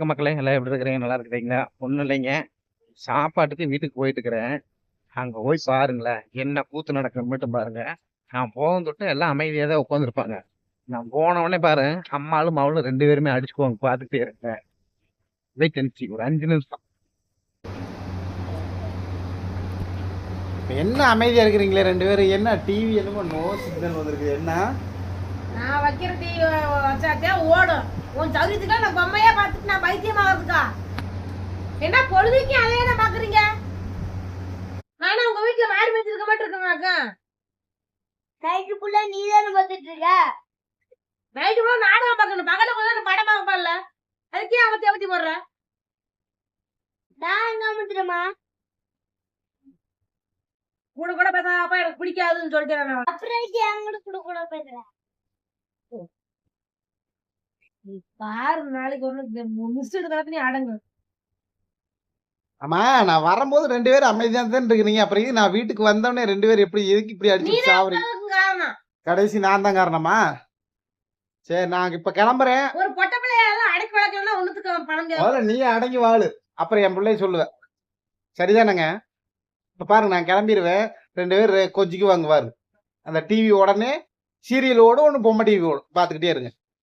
மக்களே எல்லாம் எப்படி இருக்கிறீங்க? நல்லா இருக்கிறீங்களா? ஒன்றும் இல்லைங்க. சாப்பாட்டுக்கு வீட்டுக்கு போயிட்டு இருக்கிறேன். அங்க போய் பாருங்களேன், என்ன கூத்து நடக்குதுன்னு மட்டும் பாருங்க. நான் போகும் தொட்டு எல்லாம் அமைதியாக தான் உட்காந்துருப்பாங்க. நான் போன உடனே பாரு, அம்மாளும் மவளும் 2 பேருமே அடிச்சுக்குவாங்க. பார்த்துட்டே இருக்கேன். வெயிட் அண்ட் சீ. ஒரு 5 நிமிஷம். என்ன அமைதியா இருக்கிறீங்களே ரெண்டு பேரும்? என்ன டிவி என்னமோ நோ சிக்னல் வந்திருக்கு? என்ன நான் வைக்கிற டிவி வச்சாத்தே ஓடும். உன் சௌரியத்துக்கு நான் பொம்மையா பார்த்துட்டு நான் பைத்தியமா வருதுக்கா. என்ன பொழுதுக்கு அதே என்ன பாக்குறீங்க? நானும் உங்க வீட்டுல மாறி வச்சிருக்க மாட்டேன் இருக்கேங்க. நைட்டு ஃபுல்லா நீ தானே பார்த்துட்டு இருக்க. நைட்டு ஃபுல்லா நாடகம் பார்க்கணும். பகல கொஞ்சம் படம் பார்க்கல. அதுக்கே அவத்தி அவத்தி போடுற. நான் எங்க அமுத்துறமா? கூட கூட பேச அப்பா எனக்கு பிடிக்காதுன்னு சொல்லிட்டு நான் அப்புறம் என் கூட கூட பேசுறேன். பாரு நாளைக்கு ஒண்ணு மிஸ் எடுக்கிறதுனே அடங்கு. ஆமா, நான் வரும்போது ரெண்டு பேரும் அமைதியா தான் இருக்கிறீங்க. அப்புறம் இது நான் வீட்டுக்கு வந்தோடனே ரெண்டு பேரும் எப்படி எதுக்கு இப்படி அடிச்சு சாவறீங்க? காரணம் கடைசி நான் தான் காரணமா? சரி, நான் இப்ப கிளம்புறேன். ஒரு பொட்ட பிள்ளையால அடக்கி வளர்க்கணும்னா ஒண்ணுத்துக்கு பணம் தேவை. முதல்ல நீ அடங்கி வாழு, அப்புறம் என் பிள்ளைய சொல்லுவேன். சரிதானங்க? இப்ப பாருங்க, நான் கிளம்பிடுவேன். ரெண்டு பேர் கொஞ்சிக்கு வாங்குவாரு. அந்த டிவி உடனே சீரியல் ஓடும், ஒன்று பொம்மை டிவி ஓடும். பார்த்துக்கிட்டே இருங்க.